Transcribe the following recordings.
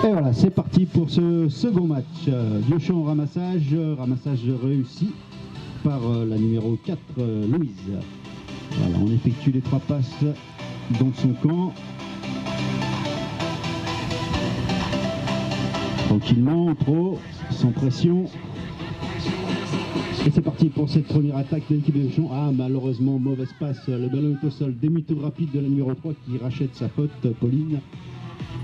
Et voilà, c'est parti pour ce second match. Vieux-Champ ramassage réussi par la numéro 4, Louise. Voilà, on effectue les 3 passes dans son camp. Tranquillement, trop, sans pression. Et c'est parti pour cette première attaque de l'équipe de Vieux-Champ. Ah, malheureusement, mauvaise passe. Le ballon est au sol. Demi-tour rapide de la numéro 3 qui rachète sa faute, Pauline,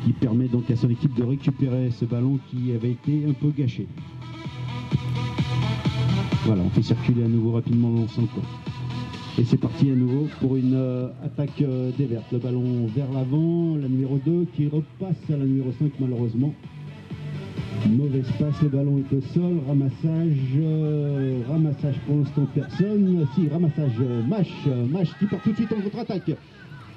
qui permet donc à son équipe de récupérer ce ballon qui avait été un peu gâché. Voilà, on fait circuler à nouveau rapidement dans son camp. Et c'est parti à nouveau pour une attaque des Vertes. Le ballon vers l'avant, la numéro 2 qui repasse à la numéro 5 malheureusement. Mauvaise passe, le ballon est au sol, ramassage pour l'instant personne. Si, ramassage, Mâche qui part tout de suite en contre-attaque.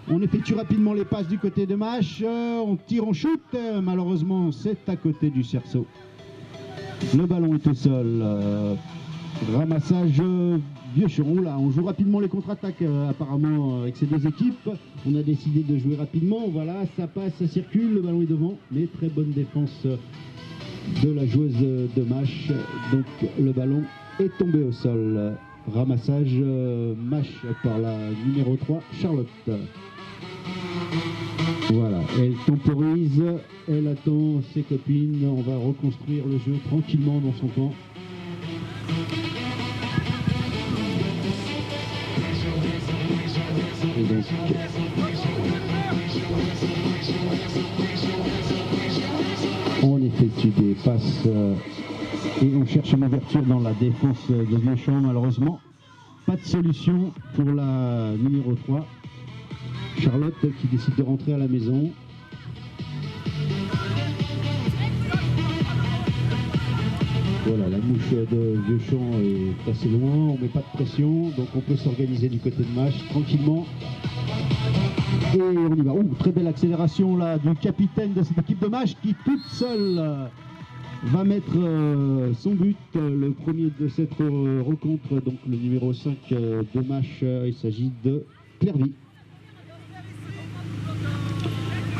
On effectue rapidement les passes du côté de Mâche, on tire, on shoot, malheureusement c'est à côté du cerceau. Le ballon est au sol, ramassage Vieux-Champ. Là, on joue rapidement les contre-attaques apparemment avec ces deux équipes. On a décidé de jouer rapidement, voilà, ça passe, ça circule, le ballon est devant, mais très bonne défense de la joueuse de Mâche. Donc le ballon est tombé au sol. Ramassage Mâche par la numéro 3, Charlotte. Voilà, elle temporise, elle attend ses copines, on va reconstruire le jeu tranquillement dans son camp. Et donc, on effectue des passes et on cherche une ouverture dans la défense de Vieux-Champ. Malheureusement, pas de solution pour la numéro 3. Charlotte qui décide de rentrer à la maison. Voilà, la mouche de Vieux-Champ est assez loin, on ne met pas de pression, donc on peut s'organiser du côté de Mâche tranquillement. Et on y va. Très belle accélération là du capitaine de cette équipe de Mâche qui toute seule va mettre son but, le premier de cette rencontre, donc le numéro 5 de Mâche, il s'agit de Clairvy.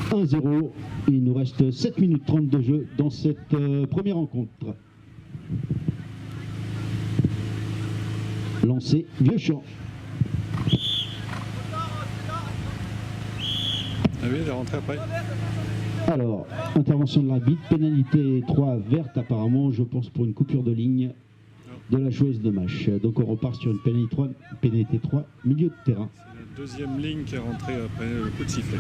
1-0, il nous reste 7 minutes 30 de jeu dans cette première rencontre. Lancé Vieux-Champ. Ah oui, il est rentré après. Alors, intervention de l'arbitre, pénalité 3 verte apparemment, je pense pour une coupure de ligne de la joueuse de Mâche. Donc on repart sur une pénalité 3 milieu de terrain. C'est la deuxième ligne qui est rentrée après le coup de sifflet.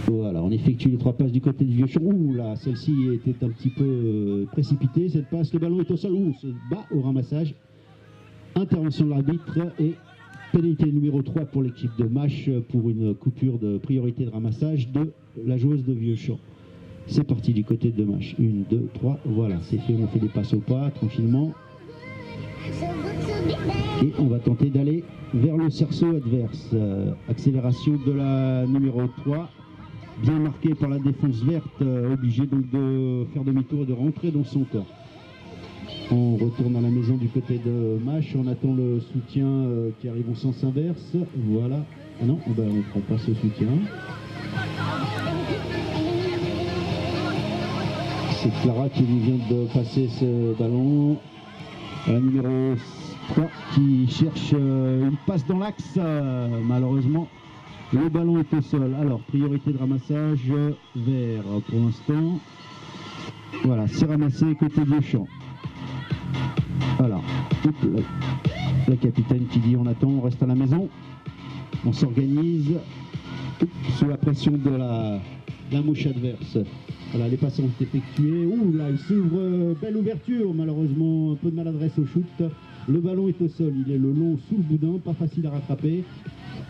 Voilà, on effectue les 3 passes du côté du Vieux-Champ. Ouh là, celle-ci était un petit peu précipitée, cette passe, le ballon est au sol, on se bat au ramassage. Intervention de l'arbitre et pénalité numéro 3 pour l'équipe de Mâche pour une coupure de priorité de ramassage de la joueuse de Vieux-Champ. C'est parti du côté de Mâche. 1, 2, 3, voilà, c'est fait, on fait des passes au pas, tranquillement. Et on va tenter d'aller vers le cerceau adverse. Accélération de la numéro 3. Bien marqué par la défense verte, obligé donc de faire demi-tour et de rentrer dans son corps. On retourne à la maison du côté de Mâche, on attend le soutien qui arrive au sens inverse. Voilà. Ah non, on ne prend pas ce soutien. C'est Clara qui vient de passer ce ballon. La numéro 3 qui cherche une passe dans l'axe, malheureusement. Le ballon est au sol. Alors, priorité de ramassage vert pour l'instant. Voilà, c'est ramassé côté Vieux-Champ. Alors, la capitaine qui dit on attend, on reste à la maison. On s'organise sous la pression de la mouche adverse. Voilà, les passes sont effectuées. Ouh là, il s'ouvre, belle ouverture. Malheureusement, un peu de maladresse au shoot. Le ballon est au sol, il est le long sous le boudin, pas facile à rattraper.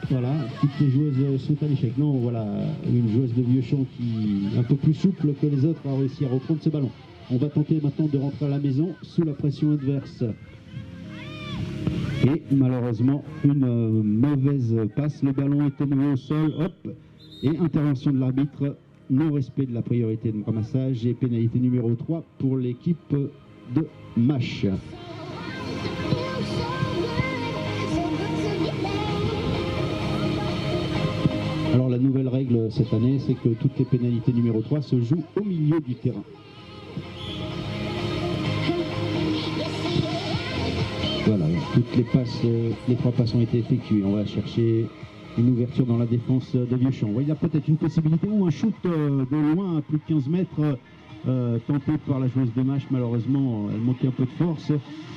Voilà, toutes les joueuses sont à l'échec. Non, voilà, une joueuse de Vieux-Champ qui est un peu plus souple que les autres a réussi à reprendre ce ballon. On va tenter maintenant de rentrer à la maison sous la pression adverse. Et malheureusement, une mauvaise passe. Le ballon est tombé au sol. Hop. Et intervention de l'arbitre. Non-respect de la priorité de ramassage et pénalité numéro 3 pour l'équipe de Mâche. Alors la nouvelle règle cette année, c'est que toutes les pénalités numéro 3 se jouent au milieu du terrain. Voilà, toutes les passes, les 3 passes ont été effectuées. On va chercher une ouverture dans la défense de Vieuxchamp. Il y a peut-être une possibilité ou un shoot de loin à plus de 15 mètres tenté par la joueuse de Mâche. Malheureusement, elle manquait un peu de force.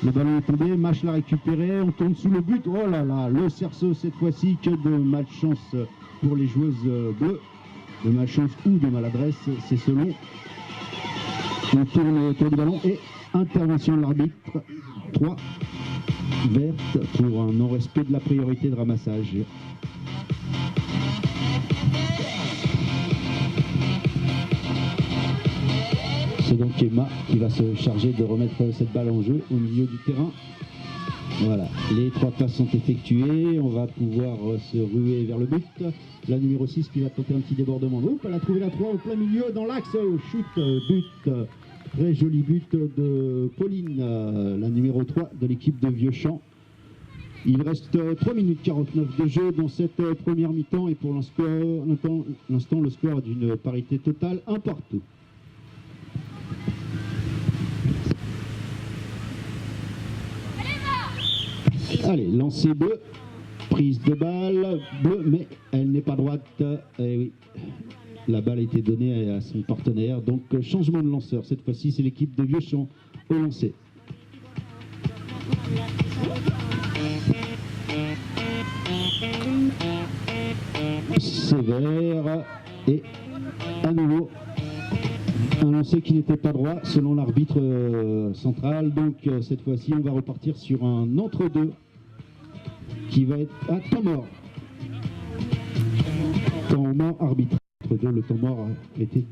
Le ballon est tombé, Mâche l'a récupéré, on tourne sous le but. Oh là là, le cerceau cette fois-ci, que de malchance pour les joueuses bleues. De malchance ou de maladresse, c'est selon. On tourne autour du ballon et intervention de l'arbitre. 3 vertes pour un non-respect de la priorité de ramassage. C'est donc Emma qui va se charger de remettre cette balle en jeu au milieu du terrain. Voilà, les 3 passes sont effectuées, on va pouvoir se ruer vers le but. La numéro 6 qui va tenter un petit débordement. Oups, elle a trouvé la 3 au plein milieu dans l'axe, shoot, but. Très joli but de Pauline, la numéro 3 de l'équipe de Vieuxchamp. Il reste 3 minutes 49 de jeu dans cette première mi-temps et pour l'instant le score est d'une parité totale, un partout. Allez, lancer bleu, prise de balle, bleu, mais elle n'est pas droite. Eh oui, la balle a été donnée à son partenaire, donc changement de lanceur. Cette fois-ci, c'est l'équipe de Vieuxchamp au lancer. Sévère et à nouveau un lancer qui n'était pas droit selon l'arbitre central. Donc cette fois-ci, on va repartir sur un entre-deux qui va être à temps mort. Temps mort arbitre. Le temps mort a été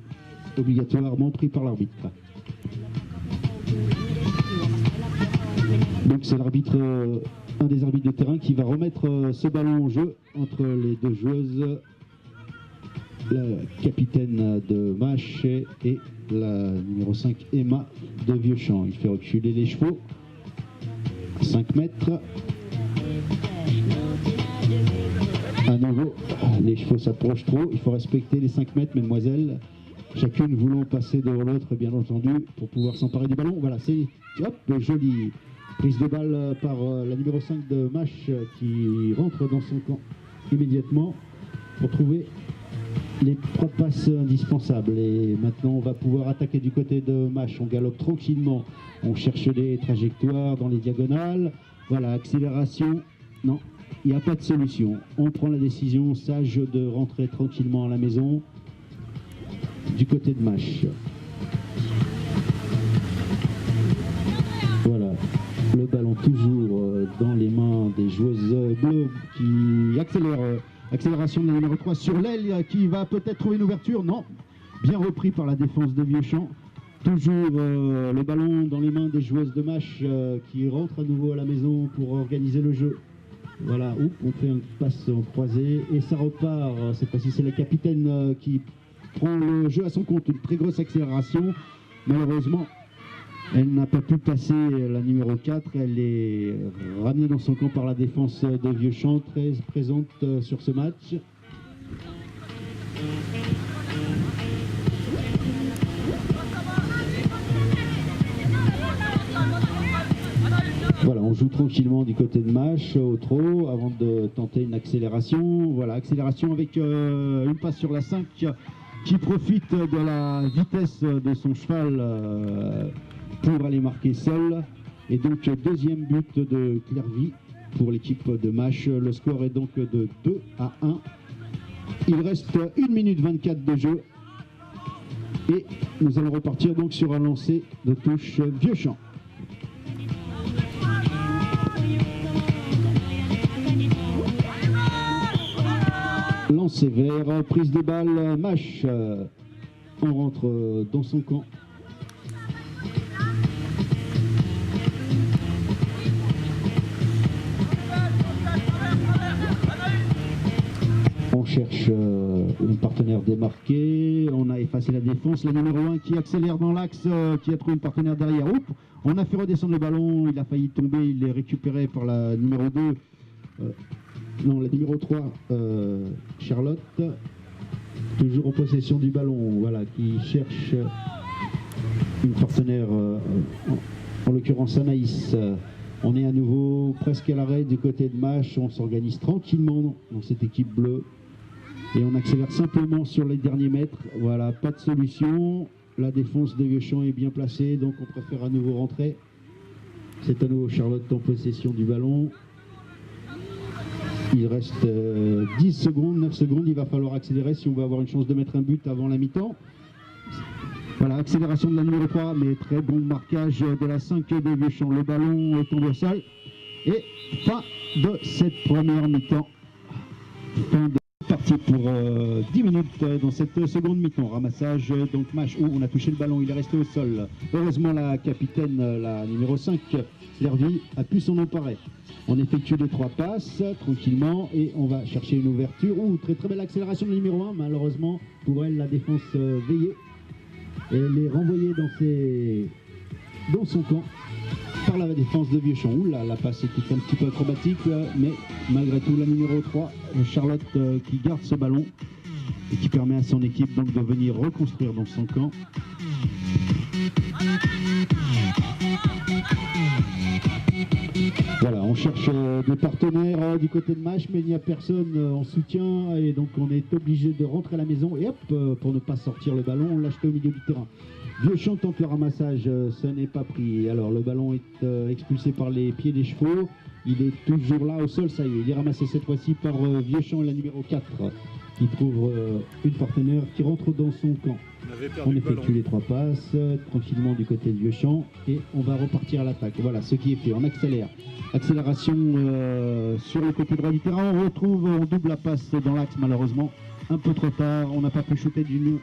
obligatoirement pris par l'arbitre. Donc c'est l'arbitre, un des arbitres de terrain qui va remettre ce ballon en jeu entre les deux joueuses, la capitaine de Mâche et la numéro 5 Emma de Vieuxchamp. Il fait reculer les chevaux, 5 mètres. À nouveau, les chevaux s'approchent trop, il faut respecter les 5 mètres, mesdemoiselles. Chacune voulant passer devant l'autre, bien entendu, pour pouvoir s'emparer du ballon. Voilà, c'est hop, jolie prise de balle par la numéro 5 de Mâche qui rentre dans son camp immédiatement pour trouver les 3 passes indispensables. Et maintenant, on va pouvoir attaquer du côté de Mâche. On galope tranquillement, on cherche des trajectoires dans les diagonales. Voilà, accélération, non. Il n'y a pas de solution. On prend la décision sage de rentrer tranquillement à la maison du côté de Mâche. Voilà, le ballon toujours dans les mains des joueuses bleues qui accélèrent. Accélération de la numéro 3 sur l'aile qui va peut-être trouver une ouverture. Non, bien repris par la défense de Vieuxchamp. Toujours le ballon dans les mains des joueuses de Mâche qui rentrent à nouveau à la maison pour organiser le jeu. Voilà, on fait une passe en croisée et ça repart. Cette fois-ci, c'est la capitaine qui prend le jeu à son compte. Une très grosse accélération. Malheureusement, elle n'a pas pu passer la numéro 4. Elle est ramenée dans son camp par la défense de Vieuxchamp, très présente sur ce match. Voilà, on joue tranquillement du côté de Mâche au trot avant de tenter une accélération. Voilà, accélération avec une passe sur la 5 qui profite de la vitesse de son cheval pour aller marquer seul. Et donc deuxième but de Clervy pour l'équipe de Mâche. Le score est donc de 2-1. Il reste 1 minute 24 de jeu. Et nous allons repartir donc sur un lancer de touche Vieuxchamp. Lancé vert, prise de balle, Mâche. On rentre dans son camp. On cherche une partenaire démarquée, on a effacé la défense, la numéro 1 qui accélère dans l'axe, qui a trouvé une partenaire derrière. Oups, on a fait redescendre le ballon, il a failli tomber, il est récupéré par la numéro 2 non, la numéro 3, Charlotte, toujours en possession du ballon, voilà, qui cherche une partenaire, en l'occurrence Anaïs. On est à nouveau presque à l'arrêt du côté de Mâche, on s'organise tranquillement dans cette équipe bleue et on accélère simplement sur les derniers mètres. Voilà, pas de solution, la défense de Vieuxchamp est bien placée, donc on préfère à nouveau rentrer. C'est à nouveau Charlotte en possession du ballon. Il reste 10 secondes, 9 secondes, il va falloir accélérer si on veut avoir une chance de mettre un but avant la mi-temps. Voilà, accélération de la numéro 3, mais très bon marquage de la 5 de Vieuxchamp. Le ballon tombe au sol. Et fin de cette première mi-temps. Fin de partie pour 10 minutes dans cette seconde mi-temps. Ramassage, donc Mâche. Oh, on a touché le ballon, il est resté au sol. Heureusement, la capitaine, la numéro 5, Lervy, a pu s'en emparer. On effectue les 3 passes tranquillement et on va chercher une ouverture. Oh, très très belle accélération de la numéro 1. Malheureusement, pour elle, la défense veillée. Et elle est renvoyée dans son camp par la défense de Vieuxchamp. Oula, la passe était un petit peu acrobatique, mais malgré tout la numéro 3, Charlotte, qui garde ce ballon et qui permet à son équipe donc de venir reconstruire dans son camp. Voilà, on cherche des partenaires du côté de Mâche, mais il n'y a personne en soutien et donc on est obligé de rentrer à la maison et hop, pour ne pas sortir le ballon, on l'a jeté au milieu du terrain. Vieuxchamp tente le ramassage, ça n'est pas pris. Alors le ballon est expulsé par les pieds des chevaux, il est toujours là au sol, ça y est, il est ramassé cette fois-ci par Vieuxchamp et la numéro 4 qui trouve une partenaire qui rentre dans son camp. On effectue les 3 passes tranquillement du côté de Vieuxchamp et on va repartir à l'attaque. Voilà ce qui est fait, on accélère. Accélération sur le côté droit du terrain, on double la passe dans l'axe malheureusement. Un peu trop tard, on n'a pas pu shooter du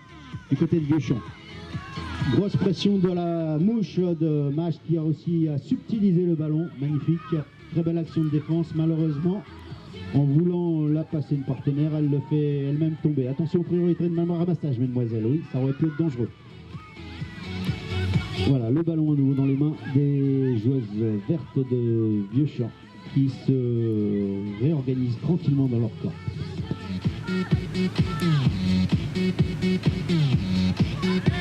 côté de Vieuxchamp. Grosse pression de la mouche de Mâche qui a aussi subtilisé le ballon, magnifique. Très belle action de défense, malheureusement. En voulant la passer une partenaire, elle le fait elle-même tomber. Attention, priorité de même ramassage, mesdemoiselles. Oui, ça aurait pu être dangereux. Voilà, le ballon à nouveau dans les mains des joueuses vertes de Vieuxchamp qui se réorganisent tranquillement dans leur camp.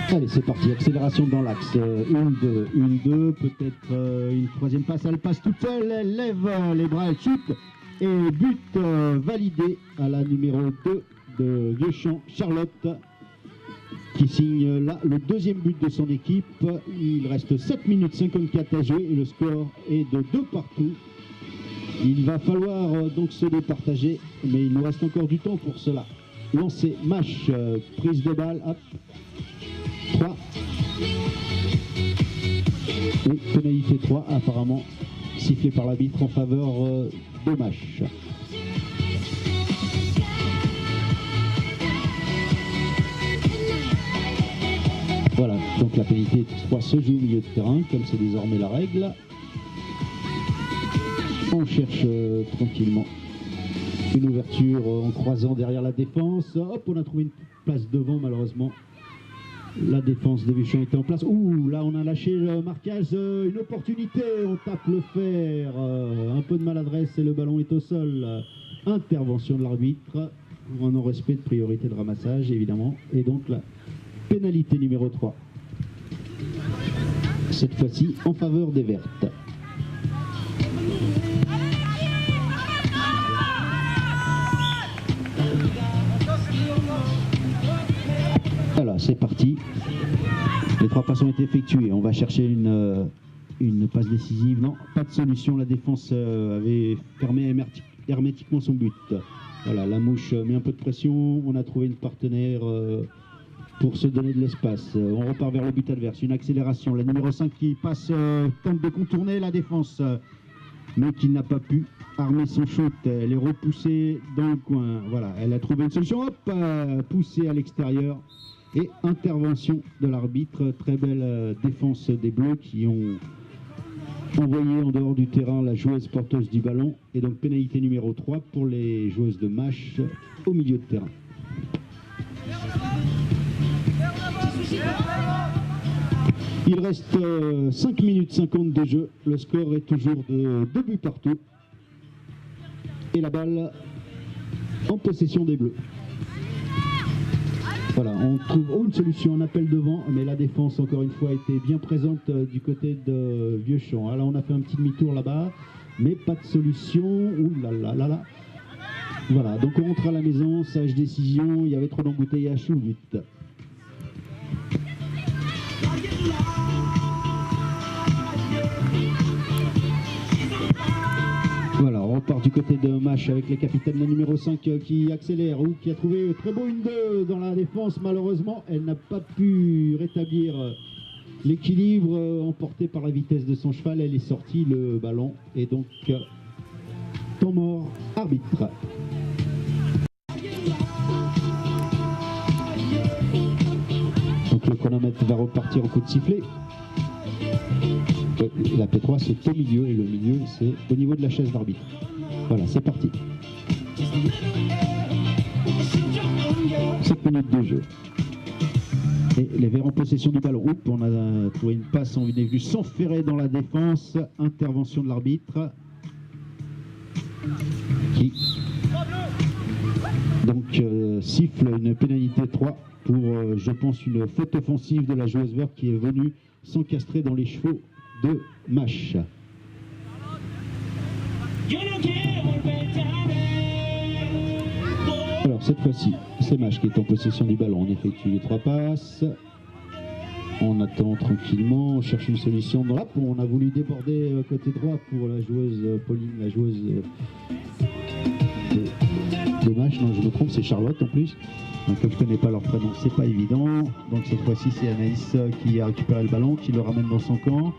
Allez, c'est parti, accélération dans l'axe. 1-2, peut-être une troisième passe. Elle passe toute seule, elle lève les bras, elle chute. Et but validé à la numéro 2 de Vieuxchamp, Charlotte, qui signe là le deuxième but de son équipe. Il reste 7 minutes 54 à jouer et le score est de 2 partout. Il va falloir donc se départager, mais il nous reste encore du temps pour cela. Lancer, Mâche, prise de balle, hop, 3. Oui, pénalité 3 apparemment, sifflé par l'arbitre en faveur de Mâche. Voilà, donc la pénalité 3 se joue au milieu de terrain, comme c'est désormais la règle. On cherche tranquillement une ouverture en croisant derrière la défense. Hop, on a trouvé une place devant malheureusement. La défense de Vieuxchamp était en place. Ouh, là on a lâché le marquage, une opportunité, on tape le fer, un peu de maladresse et le ballon est au sol. Intervention de l'arbitre, en non-respect de priorité de ramassage évidemment, et donc la pénalité numéro 3. Cette fois-ci en faveur des Vertes. Voilà, c'est parti. Les 3 passes ont été effectuées. On va chercher une passe décisive. Non, pas de solution. La défense avait fermé hermétiquement son but. Voilà, la mouche met un peu de pression. On a trouvé une partenaire pour se donner de l'espace. On repart vers le but adverse. Une accélération. La numéro 5 qui passe, tente de contourner la défense, mais qui n'a pas pu armer son shoot. Elle est repoussée dans le coin. Voilà, elle a trouvé une solution. Hop, poussée à l'extérieur. Et intervention de l'arbitre, très belle défense des Bleus qui ont envoyé en dehors du terrain la joueuse porteuse du ballon. Et donc pénalité numéro 3 pour les joueuses de Mâche au milieu de terrain. Il reste 5 minutes 50 de jeu, le score est toujours de 2 buts partout. Et la balle en possession des Bleus. Voilà, on trouve une solution, un appel devant, mais la défense, encore une fois, était bien présente du côté de Vieux-Champ. Alors, on a fait un petit demi-tour là-bas, mais pas de solution. Ouh là là là là. Voilà, donc on rentre à la maison, sage décision, il y avait trop d'embouteillages ou vite. Voilà, on repart du côté de Mâche avec les capitaines, la numéro 5 qui accélère ou qui a trouvé très beau une 2 dans la défense. Malheureusement, elle n'a pas pu rétablir l'équilibre emporté par la vitesse de son cheval. Elle est sortie, le ballon, et donc temps mort, arbitre. Donc le chronomètre va repartir au coup de sifflet. La P3 c'est au milieu et le milieu c'est au niveau de la chaise d'arbitre. Voilà, c'est parti. 7 minutes de jeu. Et les Verts en possession du ballon. Oups, on a trouvé une passe, on est venu s'enferrer dans la défense. Intervention de l'arbitre. Qui donc siffle une pénalité 3 pour, je pense, une faute offensive de la joueuse verte qui est venue s'encastrer dans les chevaux de Mâche. Alors cette fois-ci, c'est Mâche qui est en possession du ballon. On effectue les 3 passes. On attend tranquillement, on cherche une solution dans l'app. On a voulu déborder côté droit pour la joueuse Pauline, la joueuse de Mâche. Non, je me trompe, c'est Charlotte en plus. Donc, comme je ne connais pas leur prénom, c'est pas évident. Donc cette fois-ci, c'est Anaïs qui a récupéré le ballon, qui le ramène dans son camp.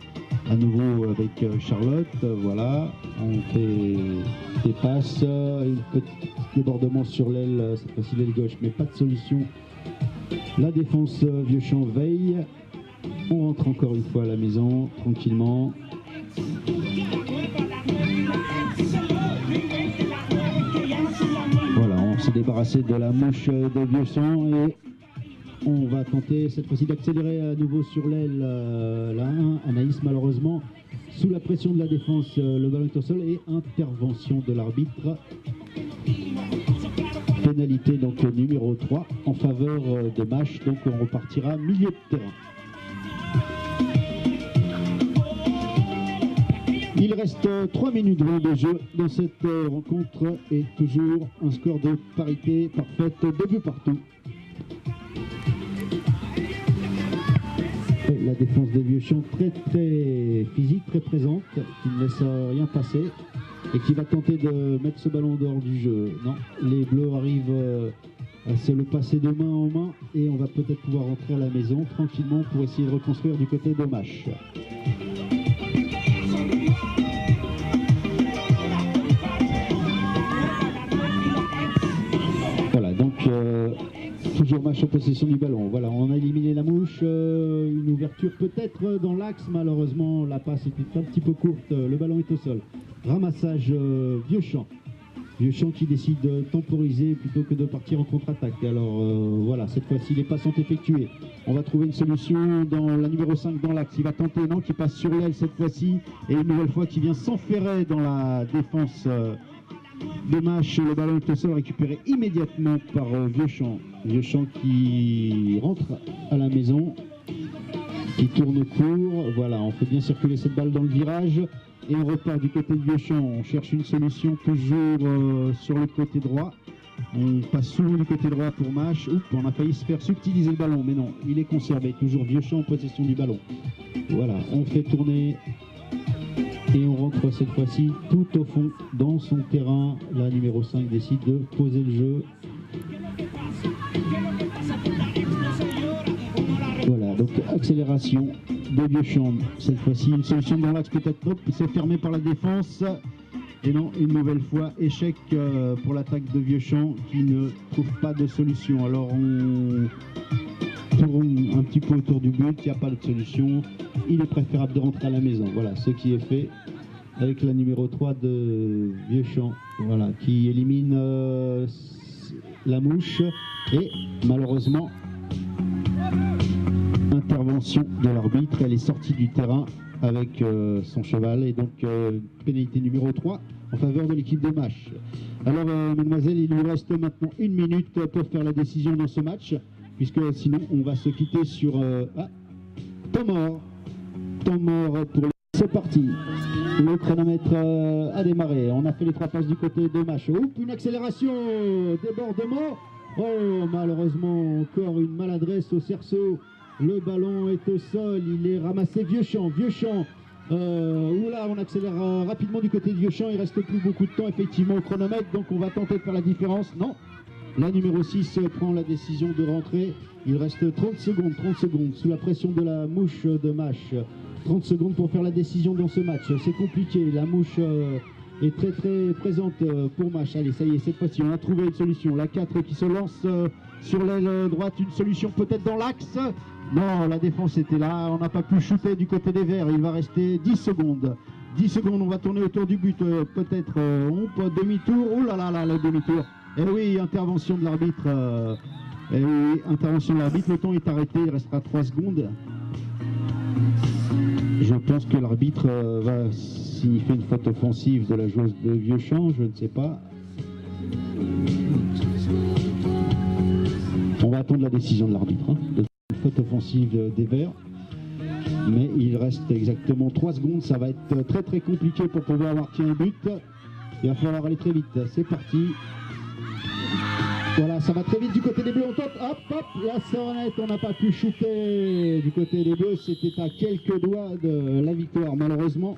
À nouveau avec Charlotte, voilà. On fait des passes, un petit débordement sur l'aile, cette fois-ci l'aile gauche, mais pas de solution. La défense Vieux-Champ veille. On rentre encore une fois à la maison, tranquillement. Voilà, on s'est débarrassé de la mouche de Vieux-Champ et on va tenter cette fois-ci d'accélérer à nouveau sur l'aile la 1. Anaïs, malheureusement, sous la pression de la défense, le ballon est au sol et intervention de l'arbitre. Pénalité donc numéro 3 en faveur de Mâche, donc on repartira milieu de terrain. Il reste 3 minutes 20 de jeu dans cette rencontre et toujours un score de parité parfaite, 2 buts partout. Et la défense des Vieux-Champ très physique, très présente, qui ne laisse rien passer et qui va tenter de mettre ce ballon dehors du jeu. Non, les Bleus arrivent à se le passer de main en main et on va peut-être pouvoir rentrer à la maison tranquillement pour essayer de reconstruire du côté de Mâche. Voilà, donc toujours Mâche en possession du ballon. Voilà, on a éliminé la mouche, une ouverture peut-être dans l'axe, malheureusement la passe était un petit peu courte, le ballon est au sol. Ramassage Vieux-Champ. Vieux-Champ qui décide de temporiser plutôt que de partir en contre-attaque. Alors voilà, cette fois-ci les passes sont effectuées. On va trouver une solution dans la numéro 5 dans l'axe. Il va tenter, non, qui passe sur l'aile cette fois-ci. Et une nouvelle fois qui vient s'enferrer dans la défense de Mâche. Le ballon est au sol, récupéré immédiatement par Vieux-Champ. Vieux-Champ qui rentre à la maison, qui tourne court. Voilà, on fait bien circuler cette balle dans le virage. Et on repart du côté de Vieux-Champ, on cherche une solution toujours sur le côté droit. On passe souvent du côté droit pour Mâche. Oups, on a failli se faire subtiliser le ballon, mais non, il est conservé. Toujours Vieux-Champ en possession du ballon. Voilà, on fait tourner et on rentre cette fois-ci tout au fond dans son terrain. La numéro 5 décide de poser le jeu. Voilà, donc accélération de Vieux-Champ. Cette fois-ci, une solution dans l'axe peut-être trop, c'est fermé par la défense. Et non, une nouvelle fois, échec pour l'attaque de Vieux-Champ qui ne trouve pas de solution. Alors on tourne un petit peu autour du but, il n'y a pas de solution. Il est préférable de rentrer à la maison. Voilà, ce qui est fait avec la numéro 3 de Vieux-Champ. Voilà, qui élimine la mouche. Et malheureusement, intervention de l'arbitre, elle est sortie du terrain avec son cheval et donc pénalité numéro 3 en faveur de l'équipe de Mâche. Alors, mademoiselle, il nous reste maintenant 1 minute pour faire la décision dans ce match, puisque sinon on va se quitter sur temps mort. Temps mort pour les... C'est parti. Le chronomètre a démarré. On a fait les 3 passes du côté de Mâche. Oups, une accélération, débordement. Oh, malheureusement, encore une maladresse au cerceau. Le ballon est au sol. Il est ramassé. Vieux-Champ. Oula, on accélère rapidement du côté de Vieux-Champ. Il reste plus beaucoup de temps, effectivement, au chronomètre. Donc, on va tenter de faire la différence. Non. La numéro 6 prend la décision de rentrer. Il reste 30 secondes sous la pression de la mouche de Mâche. 30 secondes pour faire la décision dans ce match. C'est compliqué. La mouche est très présente pour Mâche. Allez, ça y est, cette fois-ci, on a trouvé une solution. La 4 qui se lance sur l'aile droite. Une solution peut-être dans l'axe. Non, la défense était là. On n'a pas pu shooter du côté des Verts. Il va rester 10 secondes. 10 secondes, on va tourner autour du but. Peut-être demi-tour. Oh là là, le demi-tour. Eh oui, intervention de l'arbitre. Eh oui, intervention de l'arbitre. Le temps est arrêté. Il restera 3 secondes. Je pense que l'arbitre va signifier une faute offensive de la joueuse de Vieux-Champ. Je ne sais pas. On va attendre la décision de l'arbitre. Une faute offensive des Verts. Mais il reste exactement 3 secondes. Ça va être très compliqué pour pouvoir marquer un but. Il va falloir aller très vite. C'est parti. Voilà, ça va très vite du côté des Bleus. On tente, hop, la sonnette, on n'a pas pu shooter du côté des Bleus. C'était à quelques doigts de la victoire, malheureusement.